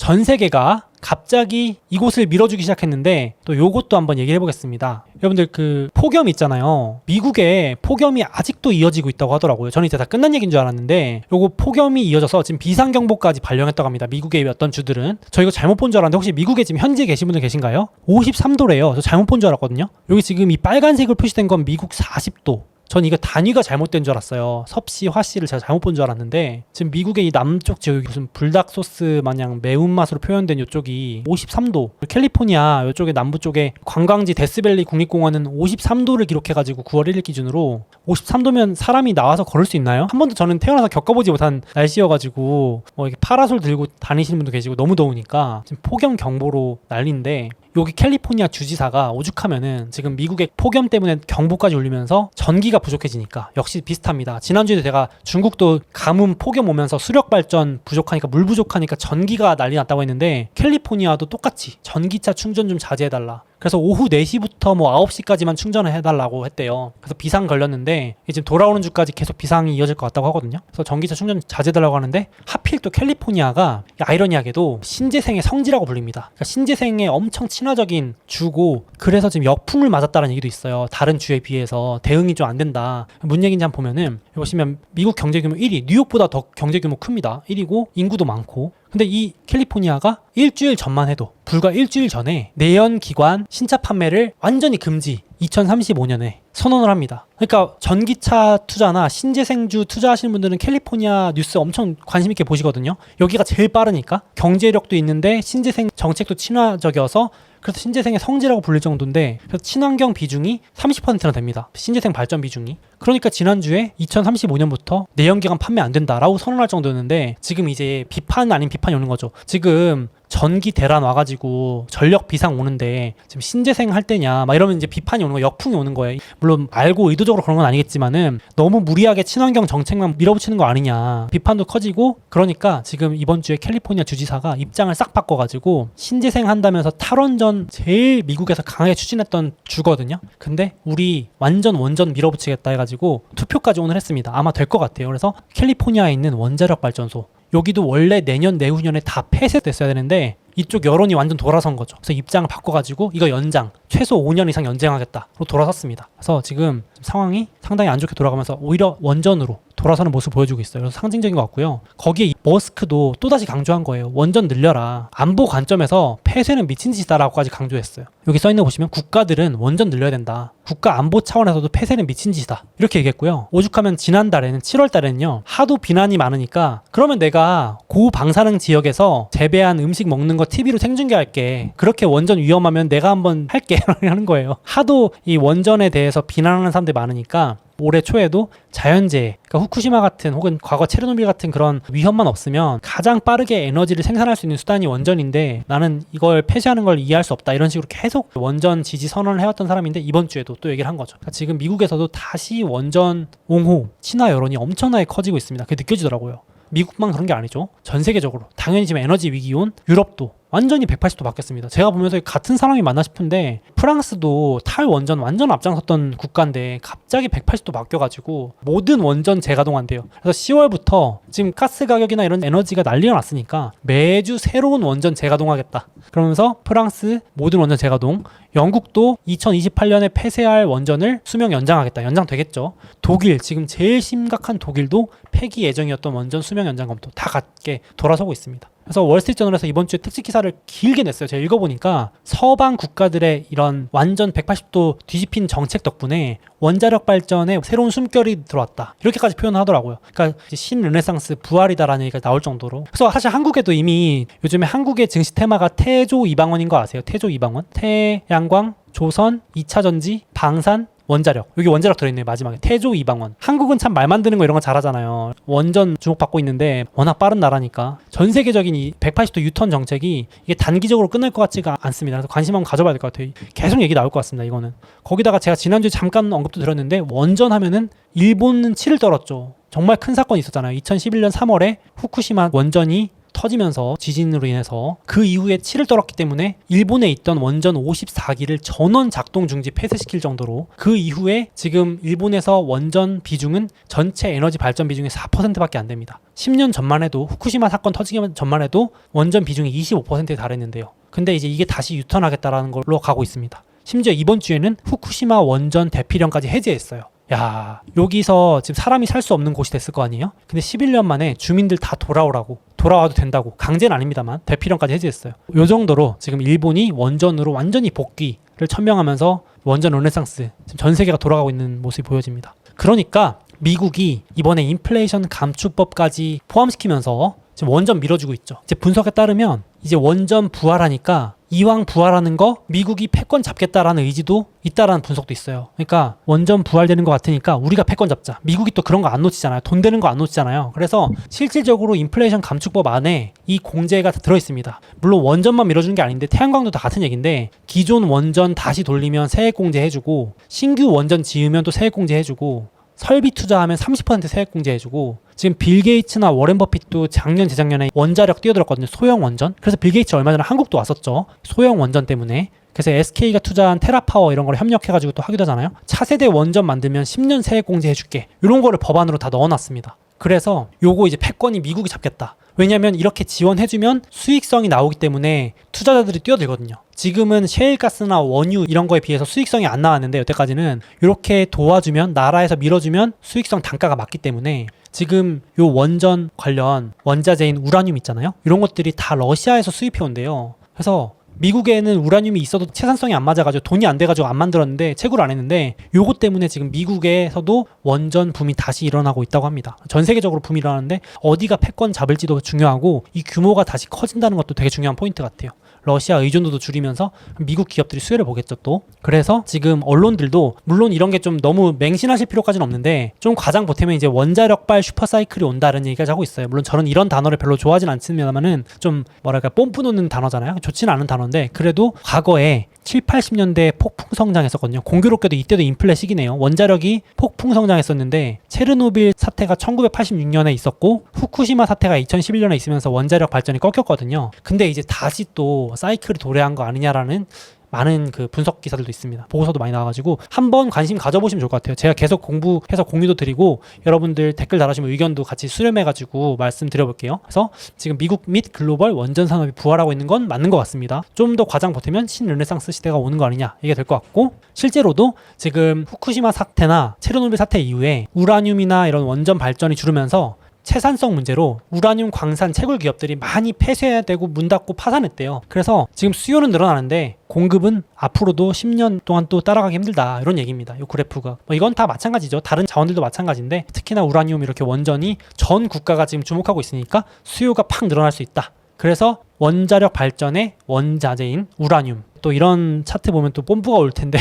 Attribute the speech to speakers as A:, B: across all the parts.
A: 전 세계가 갑자기 이곳을 밀어주기 시작했는데 또 요것도 한번 얘기해 보겠습니다. 여러분들 그 폭염 있잖아요. 미국에 폭염이 아직도 이어지고 있다고 하더라고요. 저는 이제 다 끝난 얘기인 줄 알았는데 요거 폭염이 이어져서 지금 비상경보까지 발령했다고 합니다. 미국의 어떤 주들은. 저 이거 잘못 본 줄 알았는데 혹시 미국에 지금 현지에 계신 분들 계신가요? 53도래요. 저 잘못 본 줄 알았거든요. 여기 지금 이 빨간색으로 표시된 건 미국 40도. 전 이거 단위가 잘못된 줄 알았어요. 섭씨, 화씨를 제가 잘못 본 줄 알았는데 지금 미국의 이 남쪽 지역이 무슨 불닭 소스 마냥 매운맛으로 표현된 이쪽이 53도, 캘리포니아 이쪽에 남부 쪽에 관광지 데스밸리 국립공원은 53도를 기록해가지고 9월 1일 기준으로 53도면 사람이 나와서 걸을 수 있나요? 한 번도 저는 태어나서 겪어보지 못한 날씨여가지고 뭐 이렇게 파라솔 들고 다니시는 분도 계시고 너무 더우니까 지금 폭염 경보로 난리인데 여기 캘리포니아 주지사가 오죽하면은 지금 미국의 폭염 때문에 경보까지 울리면서 전기가 부족해지니까 역시 비슷합니다. 지난주에도 제가 중국도 가뭄 폭염 오면서 수력 발전 부족하니까 물 부족하니까 전기가 난리 났다고 했는데 캘리포니아도 똑같이 전기차 충전 좀 자제해달라. 그래서 오후 4시부터 뭐 9시까지만 충전을 해달라고 했대요. 그래서 비상 걸렸는데 지금 돌아오는 주까지 계속 비상이 이어질 것 같다고 하거든요. 그래서 전기차 충전 자제해달라고 하는데 하필 또 캘리포니아가 아이러니하게도 신재생의 성지라고 불립니다. 그러니까 신재생의 엄청 친화적인 주고 그래서 지금 역풍을 맞았다는 얘기도 있어요. 다른 주에 비해서 대응이 좀 안 된다. 뭔 얘기인지 한번 보면은 보시면 미국 경제규모 1위, 뉴욕보다 더 경제규모 큽니다. 1위고 인구도 많고 근데 이 캘리포니아가 일주일 전만 해도 불과 일주일 전에 내연기관 신차 판매를 완전히 금지 2035년에 선언을 합니다. 그러니까 전기차 투자나 신재생주 투자하시는 분들은 캘리포니아 뉴스 엄청 관심 있게 보시거든요. 여기가 제일 빠르니까 경제력도 있는데 신재생 정책도 친화적이어서 그래서 신재생의 성지라고 불릴 정도인데 그래서 친환경 비중이 30%나 됩니다. 신재생 발전 비중이. 그러니까 지난주에 2035년부터 내연기관 판매 안 된다라고 선언할 정도였는데 지금 이제 비판 아닌 비판이 오는 거죠. 지금 전기 대란 와가지고 전력 비상 오는데 지금 신재생 할 때냐 막 이러면 이제 비판이 오는 거예요. 역풍이 오는 거예요. 물론 알고 의도적으로 그런 건 아니겠지만은 너무 무리하게 친환경 정책만 밀어붙이는 거 아니냐 비판도 커지고 그러니까 지금 이번 주에 캘리포니아 주지사가 입장을 싹 바꿔가지고 신재생 한다면서 탈원전 제일 미국에서 강하게 추진했던 주거든요. 근데 우리 완전 원전 밀어붙이겠다 해가지고 투표까지 오늘 했습니다. 아마 될 것 같아요. 그래서 캘리포니아에 있는 원자력 발전소 여기도 원래 내년 내후년에 다 폐쇄됐어야 되는데 이쪽 여론이 완전 돌아선 거죠. 그래서 입장을 바꿔가지고 이거 연장 최소 5년 이상 연장하겠다로 돌아섰습니다. 그래서 지금 상황이 상당히 안 좋게 돌아가면서 오히려 원전으로 돌아서는 모습을 보여주고 있어요. 그래서 상징적인 것 같고요. 거기에 머스크도 또다시 강조한 거예요. 원전 늘려라. 안보 관점에서 폐쇄는 미친 짓이다라고까지 강조했어요. 여기 써있는 거 보시면 국가들은 원전 늘려야 된다. 국가 안보 차원에서도 폐쇄는 미친 짓이다. 이렇게 얘기했고요. 오죽하면 지난달에는 7월 달에는요. 하도 비난이 많으니까 그러면 내가 고방사능 지역에서 재배한 음식 먹는 거 TV로 생중계할게. 그렇게 원전 위험하면 내가 한번 할게. 하는 거예요. 하도 이 원전에 대해서 비난하는 사람들이 많으니까 올해 초에도 자연재해, 그러니까 후쿠시마 같은 혹은 과거 체르노빌 같은 그런 위험만 없으면 가장 빠르게 에너지를 생산할 수 있는 수단이 원전인데 나는 이걸 폐쇄하는 걸 이해할 수 없다. 이런 식으로 계속 원전 지지 선언을 해왔던 사람인데 이번 주에도 또 얘기를 한 거죠. 그러니까 지금 미국에서도 다시 원전 옹호, 친화 여론이 엄청나게 커지고 있습니다. 그게 느껴지더라고요. 미국만 그런 게 아니죠. 전 세계적으로. 당연히 지금 에너지 위기 온 유럽도 완전히 180도 바뀌었습니다. 제가 보면서 같은 사람이 맞나 싶은데 프랑스도 탈원전 완전 앞장섰던 국가인데 갑자기 180도 바뀌어가지고 모든 원전 재가동한대요. 그래서 10월부터 지금 가스 가격이나 이런 에너지가 난리가 났으니까 매주 새로운 원전 재가동하겠다. 그러면서 프랑스 모든 원전 재가동, 영국도 2028년에 폐쇄할 원전을 수명 연장하겠다. 연장되겠죠. 독일, 지금 제일 심각한 독일도 폐기 예정이었던 원전 수명 연장 검토 다 같게 돌아서고 있습니다. 그래서 월스트리트저널에서 이번 주에 특집 기사를 길게 냈어요. 제가 읽어보니까 서방 국가들의 이런 완전 180도 뒤집힌 정책 덕분에 원자력 발전에 새로운 숨결이 들어왔다. 이렇게까지 표현하더라고요. 그러니까 신르네상스 부활이다라는 얘기가 나올 정도로. 그래서 사실 한국에도 이미 요즘에 한국의 증시 테마가 태조 이방원인 거 아세요? 태조 이방원? 태양광, 조선, 2차전지, 방산, 원자력. 여기 원자력 들어있네요. 마지막에 태조 이방원. 한국은 참 말 만드는 거 이런 거 잘하잖아요. 원전 주목받고 있는데 워낙 빠른 나라니까 전 세계적인 이 180도 유턴 정책이 이게 단기적으로 끝날 것 같지가 않습니다. 그래서 관심 한번 가져봐야 될 것 같아요. 계속 얘기 나올 것 같습니다. 이거는. 거기다가 제가 지난주에 잠깐 언급도 드렸는데 원전 하면은 일본은 치를 떨었죠. 정말 큰 사건이 있었잖아요. 2011년 3월에 후쿠시마 원전이 터지면서 지진으로 인해서 그 이후에 치를 떨었기 때문에 일본에 있던 원전 54기를 전원 작동 중지 폐쇄시킬 정도로 그 이후에 지금 일본에서 원전 비중은 전체 에너지 발전 비중의 4%밖에 안 됩니다. 10년 전만 해도 후쿠시마 사건 터지기 전만 해도 원전 비중이 25%에 달했는데요. 근데 이제 이게 다시 유턴하겠다라는 걸로 가고 있습니다. 심지어 이번 주에는 후쿠시마 원전 대피령까지 해제했어요. 야, 여기서 지금 사람이 살 수 없는 곳이 됐을 거 아니에요? 근데 11년 만에 주민들 다 돌아오라고, 돌아와도 된다고, 강제는 아닙니다만 대피령까지 해제했어요. 요 정도로 지금 일본이 원전으로 완전히 복귀를 천명하면서 원전 르네상스, 지금 전 세계가 돌아가고 있는 모습이 보여집니다. 그러니까 미국이 이번에 인플레이션 감축법까지 포함시키면서 지금 원전 밀어주고 있죠. 이제 분석에 따르면 이제 원전 부활하니까 이왕 부활하는 거 미국이 패권 잡겠다라는 의지도 있다라는 분석도 있어요. 그러니까 원전 부활되는 것 같으니까 우리가 패권 잡자. 미국이 또 그런 거 안 놓치잖아요. 돈 되는 거 안 놓치잖아요. 그래서 실질적으로 인플레이션 감축법 안에 이 공제가 다 들어있습니다. 물론 원전만 밀어주는 게 아닌데 태양광도 다 같은 얘기인데 기존 원전 다시 돌리면 세액 공제 해주고 신규 원전 지으면 또 세액 공제 해주고 설비 투자하면 30% 세액 공제 해주고 지금 빌 게이츠나 워렌 버핏도 작년 재작년에 원자력 뛰어들었거든요. 소형 원전. 그래서 빌 게이츠 얼마 전에 한국도 왔었죠. 소형 원전 때문에. 그래서 SK가 투자한 테라파워 이런 걸 협력해가지고 또 하기도 하잖아요. 차세대 원전 만들면 10년 세액 공제 해줄게. 이런 거를 법안으로 다 넣어놨습니다. 그래서 요거 이제 패권이 미국이 잡겠다. 왜냐면 이렇게 지원해주면 수익성이 나오기 때문에 투자자들이 뛰어들거든요. 지금은 셰일가스나 원유 이런 거에 비해서 수익성이 안 나왔는데 여태까지는 이렇게 도와주면 나라에서 밀어주면 수익성 단가가 맞기 때문에 지금 요 원전 관련 원자재인 우라늄 있잖아요. 이런 것들이 다 러시아에서 수입해 온대요. 그래서 미국에는 우라늄이 있어도 채산성이 안 맞아가지고 돈이 안 돼가지고 안 만들었는데 채굴을 안 했는데 요거 때문에 지금 미국에서도 원전 붐이 다시 일어나고 있다고 합니다. 전 세계적으로 붐이 일어나는데 어디가 패권 잡을지도 중요하고 이 규모가 다시 커진다는 것도 되게 중요한 포인트 같아요. 러시아 의존도도 줄이면서 미국 기업들이 수혜를 보겠죠 또. 그래서 지금 언론들도 물론 이런 게 좀 너무 맹신하실 필요까지는 없는데 좀 과장 보태면 이제 원자력발 슈퍼사이클이 온다는 얘기가 하고 있어요. 물론 저는 이런 단어를 별로 좋아하진 않습니다만은 좀 뭐랄까 뽐뿌 놓는 단어잖아요. 좋지는 않은 단어인데 그래도 과거에 7, 80년대에 폭풍 성장했었거든요. 공교롭게도 이때도 인플레 시기네요. 원자력이 폭풍 성장했었는데 체르노빌 사태가 1986년에 있었고 후쿠시마 사태가 2011년에 있으면서 원자력 발전이 꺾였거든요. 근데 이제 다시 또 사이클이 도래한 거 아니냐라는 많은 그 분석 기사들도 있습니다. 보고서도 많이 나와가지고 한번 관심 가져보시면 좋을 것 같아요. 제가 계속 공부해서 공유도 드리고 여러분들 댓글 달아주시면 의견도 같이 수렴해가지고 말씀드려볼게요. 그래서 지금 미국 및 글로벌 원전 산업이 부활하고 있는 건 맞는 것 같습니다. 좀 더 과장 보태면 신르네상스 시대가 오는 거 아니냐 이게 될 것 같고 실제로도 지금 후쿠시마 사태나 체르노빌 사태 이후에 우라늄이나 이런 원전 발전이 줄으면서 채산성 문제로 우라늄 광산 채굴 기업들이 많이 폐쇄해야 되고 문 닫고 파산했대요. 그래서 지금 수요는 늘어나는데 공급은 앞으로도 10년 동안 또 따라가기 힘들다 이런 얘기입니다. 이 그래프가 이건 다 마찬가지죠. 다른 자원들도 마찬가지인데 특히나 우라늄 이렇게 원전이 전 국가가 지금 주목하고 있으니까 수요가 팍 늘어날 수 있다. 그래서 원자력 발전의 원자재인 우라늄 또 이런 차트 보면 또 뽐뿌가 올 텐데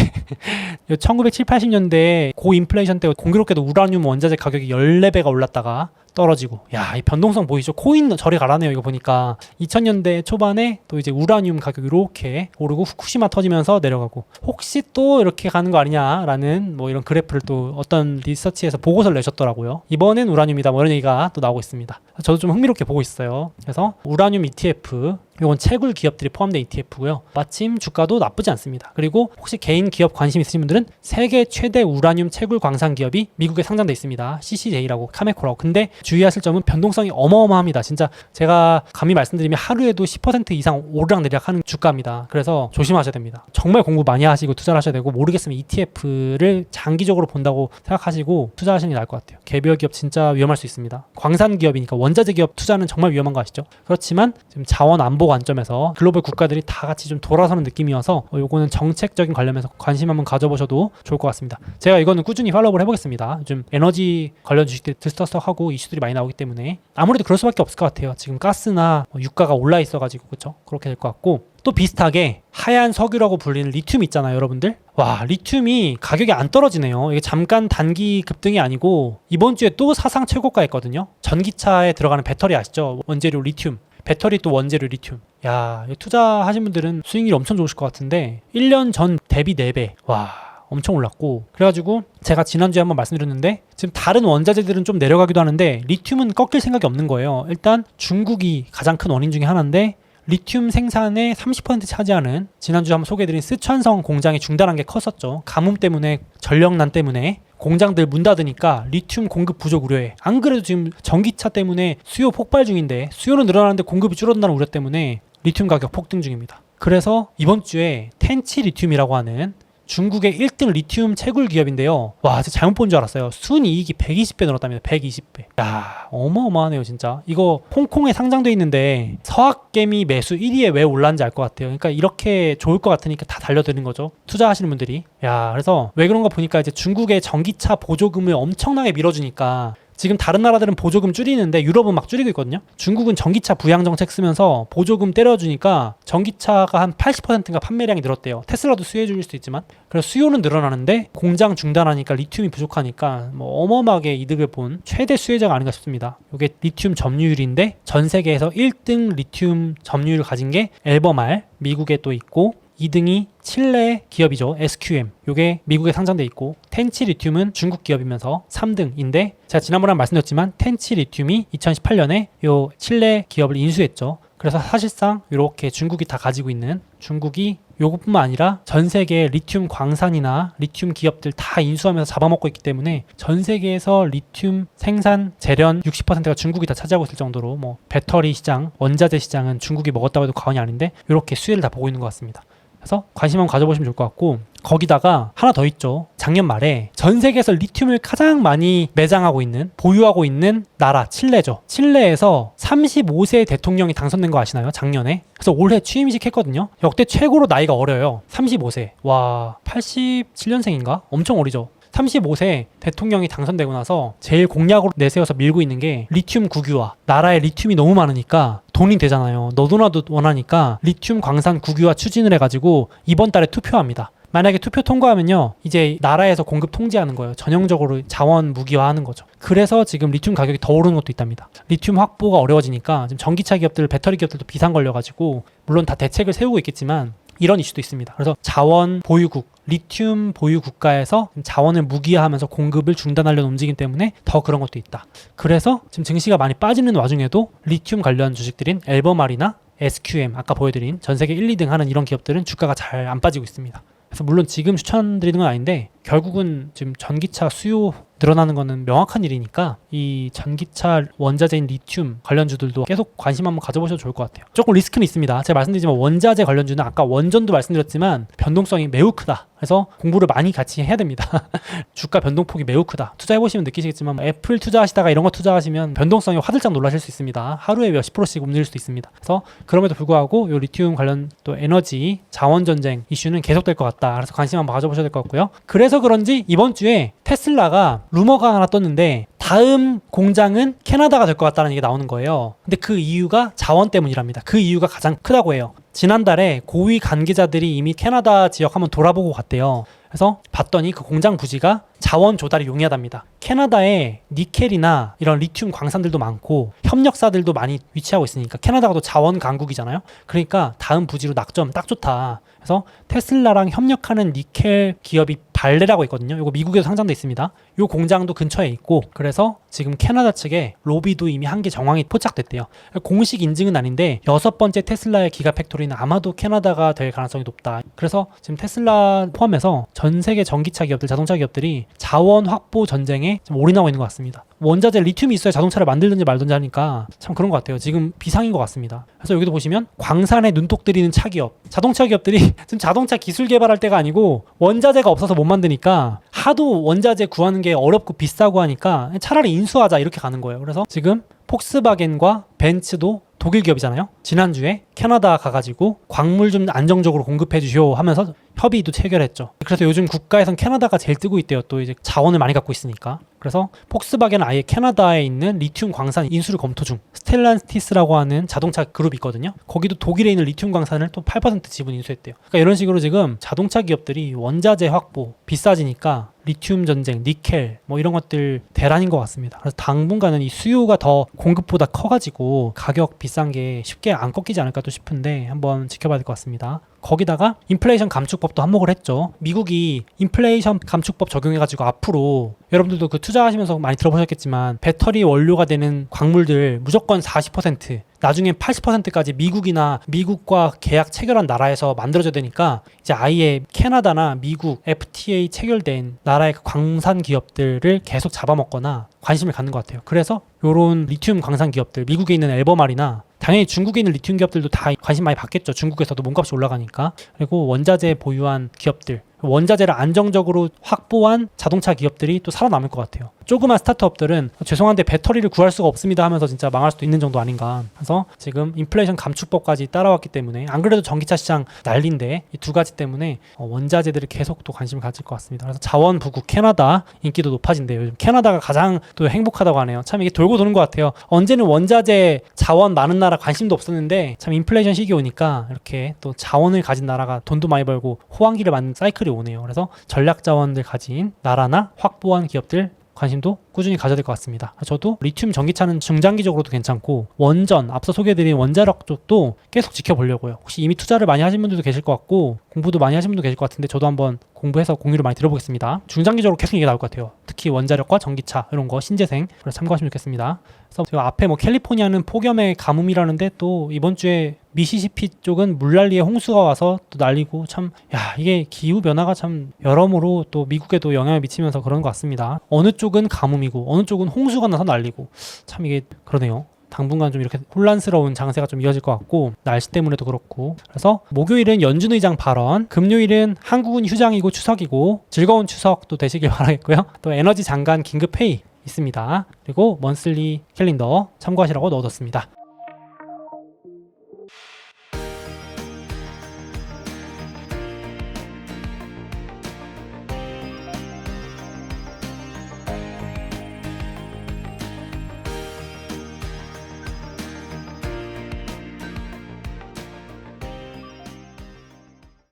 A: 1970, 80년대에 고인플레이션 때 공교롭게도 우라늄 원자재 가격이 14배가 올랐다가 떨어지고 이 변동성 보이죠? 코인 저리 가라네요. 이거 보니까 2000년대 초반에 또 이제 우라늄 가격이 이렇게 오르고 후쿠시마 터지면서 내려가고 혹시 또 이렇게 가는 거 아니냐라는 뭐 이런 그래프를 또 어떤 리서치에서 보고서를 내셨더라고요. 이번엔 우라늄이다 뭐 이런 얘기가 또 나오고 있습니다. 저도 좀 흥미롭게 보고 있어요. 그래서 우라늄 ETF 이건 채굴 기업들이 포함된 ETF고요. 마침 주가도 나쁘지 않습니다. 그리고 혹시 개인 기업 관심 있으신 분들은 세계 최대 우라늄 채굴 광산 기업이 미국에 상장돼 있습니다. CCJ라고 카메코라고. 근데 주의하실 점은 변동성이 어마어마합니다. 진짜 제가 감히 말씀드리면 하루에도 10% 이상 오르락내리락 하는 주가입니다. 그래서 조심하셔야 됩니다. 정말 공부 많이 하시고 투자를 하셔야 되고 모르겠으면 ETF를 장기적으로 본다고 생각하시고 투자하시는 게 나을 것 같아요. 개별 기업 진짜 위험할 수 있습니다. 광산 기업이니까 원자재 기업 투자는 정말 위험한 거 아시죠? 그렇지만 지금 자원 안보 관점에서 글로벌 국가들이 다 같이 좀 돌아서는 느낌이어서 요거는 정책적인 관련해서 관심 한번 가져보셔도 좋을 것 같습니다. 제가 이거는 꾸준히 팔로우를 해보겠습니다. 요즘 에너지 관련 주식들이 들썩하고 이슈들이 많이 나오기 때문에 아무래도 그럴 수밖에 없을 것 같아요. 지금 가스나 유가가 올라 있어가지고 그렇죠? 그렇게 될 것 같고 또 비슷하게 하얀 석유라고 불리는 리튬 있잖아요, 여러분들. 와, 리튬이 가격이 안 떨어지네요. 이게 잠깐 단기 급등이 아니고 이번 주에 또 사상 최고가 했거든요. 전기차에 들어가는 배터리 아시죠? 원재료 리튬. 배터리 또 원재료 리튬. 야, 투자하신 분들은 수익률이 엄청 좋으실 것 같은데 1년 전 대비 4배. 와, 엄청 올랐고, 그래가지고 제가 지난주에 한번 말씀드렸는데 지금 다른 원자재들은 좀 내려가기도 하는데 리튬은 꺾일 생각이 없는 거예요. 일단 중국이 가장 큰 원인 중에 하나인데 리튬 생산의 30% 차지하는 지난주에 한번 소개해드린 쓰촨성 공장이 중단한 게 컸었죠. 가뭄 때문에, 전력난 때문에 공장들 문 닫으니까 리튬 공급 부족 우려에, 안 그래도 지금 전기차 때문에 수요 폭발 중인데 수요는 늘어나는데 공급이 줄어든다는 우려 때문에 리튬 가격 폭등 중입니다. 그래서 이번 주에 텐치 리튬이라고 하는 중국의 1등 리튬 채굴 기업인데요. 와, 진짜 잘못 본 줄 알았어요. 순이익이 120배 늘었답니다. 120배. 야, 어마어마하네요, 진짜. 이거 홍콩에 상장돼 있는데 서학개미 매수 1위에 왜 올랐는지 알 것 같아요. 그러니까 이렇게 좋을 것 같으니까 다 달려드는 거죠. 투자하시는 분들이. 야, 그래서 왜 그런가 보니까 이제 중국의 전기차 보조금을 엄청나게 밀어주니까 지금 다른 나라들은 보조금 줄이는데 유럽은 막 줄이고 있거든요. 중국은 전기차 부양 정책 쓰면서 보조금 때려주니까 전기차가 한 80%인가 판매량이 늘었대요. 테슬라도 수혜해 줄 수도 있지만. 그래서 수요는 늘어나는데 공장 중단하니까 리튬이 부족하니까 뭐 어마어마하게 이득을 본 최대 수혜자가 아닌가 싶습니다. 이게 리튬 점유율인데 전 세계에서 1등 리튬 점유율을 가진 게 앨범알, 미국에 또 있고, 2등이 칠레 기업이죠. SQM. 요게 미국에 상장돼 있고, 텐치 리튬은 중국 기업이면서 3등인데, 제가 지난번에 말씀드렸지만 텐치 리튬이 2018년에 요 칠레 기업을 인수했죠. 그래서 사실상 이렇게 중국이 다 가지고 있는, 중국이 요것뿐만 아니라 전 세계 리튬 광산이나 리튬 기업들 다 인수하면서 잡아먹고 있기 때문에 전 세계에서 리튬 생산 재련 60%가 중국이 다 차지하고 있을 정도로, 뭐 배터리 시장, 원자재 시장은 중국이 먹었다고 해도 과언이 아닌데 이렇게 수혜를 다 보고 있는 것 같습니다. 그래서 관심 한번 가져보시면 좋을 것 같고, 거기다가 하나 더 있죠. 작년 말에 전 세계에서 리튬을 가장 많이 매장하고 있는, 보유하고 있는 나라 칠레죠. 칠레에서 35세 대통령이 당선된 거 아시나요? 작년에. 그래서 올해 취임식 했거든요. 역대 최고로 나이가 어려요. 35세. 와, 87년생인가? 엄청 어리죠. 35세 대통령이 당선되고 나서 제일 공약으로 내세워서 밀고 있는 게 리튬 국유화. 나라에 리튬이 너무 많으니까 돈이 되잖아요. 너도나도 원하니까 리튬 광산 국유화 추진을 해가지고 이번 달에 투표합니다. 만약에 투표 통과하면요, 이제 나라에서 공급 통제하는 거예요. 전형적으로 자원 무기화하는 거죠. 그래서 지금 리튬 가격이 더 오르는 것도 있답니다. 리튬 확보가 어려워지니까 지금 전기차 기업들, 배터리 기업들도 비상 걸려가지고, 물론 다 대책을 세우고 있겠지만 이런 이슈도 있습니다. 그래서 자원 보유국, 리튬 보유 국가에서 자원을 무기화하면서 공급을 중단하려는 움직임 때문에 더 그런 것도 있다. 그래서 지금 증시가 많이 빠지는 와중에도 리튬 관련 주식들인 앨범알이나 SQM, 아까 보여드린 전 세계 1, 2등 하는 이런 기업들은 주가가 잘 안 빠지고 있습니다. 그래서 물론 지금 추천드리는 건 아닌데 결국은 지금 전기차 수요 늘어나는 거는 명확한 일이니까 이 전기차 원자재인 리튬 관련주들도 계속 관심 한번 가져보셔도 좋을 것 같아요. 조금 리스크는 있습니다. 제가 말씀드리지만 원자재 관련주는 아까 원전도 말씀드렸지만 변동성이 매우 크다. 그래서 공부를 많이 같이 해야 됩니다. 주가 변동폭이 매우 크다. 투자해보시면 느끼시겠지만 애플 투자하시다가 이런 거 투자하시면 변동성이 화들짝 놀라실 수 있습니다. 하루에 몇십 %씩 움직일 수도 있습니다. 그래서 그럼에도 불구하고 이 리튬 관련 또 에너지 자원 전쟁 이슈는 계속될 것 같다. 그래서 관심 한번 가져보셔야 될 것 같고요. 그래서 그런지 이번 주에 테슬라가 루머가 하나 떴는데 다음 공장은 캐나다가 될 것 같다는 얘기가 나오는 거예요. 근데 그 이유가 자원 때문이랍니다. 그 이유가 가장 크다고 해요. 지난달에 고위 관계자들이 이미 캐나다 지역 한번 돌아보고 갔대요. 그래서 봤더니 그 공장 부지가 자원 조달이 용이하답니다. 캐나다에 니켈이나 이런 리튬 광산들도 많고 협력사들도 많이 위치하고 있으니까, 캐나다가 또 자원 강국이잖아요. 그러니까 다음 부지로 낙점 딱 좋다. 그래서 테슬라랑 협력하는 니켈 기업이 발레라고 있거든요. 이거 미국에도 상장돼 있습니다. 이 공장도 근처에 있고, 그래서 지금 캐나다 측에 로비도 이미 한 개 정황이 포착됐대요. 공식 인증은 아닌데 6번째 테슬라의 기가 팩토리는 아마도 캐나다가 될 가능성이 높다. 그래서 지금 테슬라 포함해서 전 세계 전기차 기업들, 자동차 기업들이 자원 확보 전쟁에 좀 올인하고 있는 것 같습니다. 원자재 리튬이 있어야 자동차를 만들든지 말든지 하니까 참 그런 것 같아요. 지금 비상인 것 같습니다. 그래서 여기도 보시면 광산에 눈독 들이는 차 기업, 자동차 기업들이 지금 자동차 기술 개발할 때가 아니고 원자재가 없어서 못 만드니까 하도 원자재 구하는 게 어렵고 비싸고 하니까 차라리 인수하자 이렇게 가는 거예요. 그래서 지금 폭스바겐과 벤츠도 독일 기업이잖아요. 지난주에 캐나다 가가지고 광물 좀 안정적으로 공급해 주시오 하면서 협의도 체결했죠. 그래서 요즘 국가에선 캐나다가 제일 뜨고 있대요. 또 이제 자원을 많이 갖고 있으니까. 그래서 폭스바겐은 아예 캐나다에 있는 리튬 광산 인수를 검토 중. 스텔란티스라고 하는 자동차 그룹이 있거든요. 거기도 독일에 있는 리튬 광산을 또 8% 지분 인수했대요. 그러니까 이런 식으로 지금 자동차 기업들이 원자재 확보 비싸지니까 리튬 전쟁, 니켈 뭐 이런 것들 대란인 것 같습니다. 그래서 당분간은 이 수요가 더 공급보다 커가지고 가격 비싼 게 쉽게 안 꺾이지 않을까 또 또 싶은데 한번 지켜봐야 될 것 같습니다. 거기다가 인플레이션 감축법도 한몫을 했죠. 미국이 인플레이션 감축법 적용해가지고 앞으로 여러분들도 그 투자하시면서 많이 들어보셨겠지만 배터리 원료가 되는 광물들 무조건 40% 나중에 80%까지 미국이나 미국과 계약 체결한 나라에서 만들어져야 되니까 이제 아예 캐나다나 미국 FTA 체결된 나라의 그 광산 기업들을 계속 잡아먹거나 관심을 갖는 것 같아요. 그래서 요런 리튬 광산 기업들, 미국에 있는 엘버말이나 당연히 중국에 있는 리튬 기업들도 다 관심 많이 받겠죠. 중국에서도 몸값이 올라가니까. 그리고 원자재 보유한 기업들, 원자재를 안정적으로 확보한 자동차 기업들이 또 살아남을 것 같아요. 조그만 스타트업들은 죄송한데 배터리를 구할 수가 없습니다 하면서 진짜 망할 수도 있는 정도 아닌가. 그래서 지금 인플레이션 감축법까지 따라왔기 때문에 안 그래도 전기차 시장 난리인데 이 두 가지 때문에 원자재들이 계속 또 관심을 가질 것 같습니다. 그래서 자원 부국 캐나다 인기도 높아진대요. 요즘 캐나다가 가장 또 행복하다고 하네요. 참 이게 돌고 도는 것 같아요. 언제는 원자재 자원 많은 나라 관심도 없었는데 참 인플레이션 시기 오니까 이렇게 또 자원을 가진 나라가 돈도 많이 벌고 호황기를 맞는 사이클이 오네요. 그래서 전략 자원들 가진 나라나 확보한 기업들 관심도 꾸준히 가져야 될 것 같습니다. 저도 리튬 전기차는 중장기적으로도 괜찮고 원전, 앞서 소개해드린 원자력 쪽도 계속 지켜보려고요. 혹시 이미 투자를 많이 하신 분들도 계실 것 같고 공부도 많이 하신 분도 계실 것 같은데 저도 한번 공부해서 공유를 많이 들어보겠습니다. 중장기적으로 계속 얘기 나올 것 같아요. 특히 원자력과 전기차 이런 거 신재생 참고하시면 좋겠습니다. 그래서 제가 앞에 캘리포니아는 폭염의 가뭄이라는데 또 이번 주에 미시시피 쪽은 물난리에 홍수가 와서 또 날리고 참 이게 기후 변화가 참 여러모로 또 미국에도 영향을 미치면서 그런 것 같습니다. 어느 쪽은 가뭄이고 어느 쪽은 홍수가 나서 날리고 참 이게 그러네요. 당분간 좀 이렇게 혼란스러운 장세가 좀 이어질 것 같고 날씨 때문에도 그렇고 그래서 목요일은 연준 의장 발언, 금요일은 한국은 휴장이고 추석이고 즐거운 추석도 되시길 바라겠고요. 또 에너지 장관 긴급 회의 있습니다. 그리고 먼슬리 캘린더 참고하시라고 넣어뒀습니다.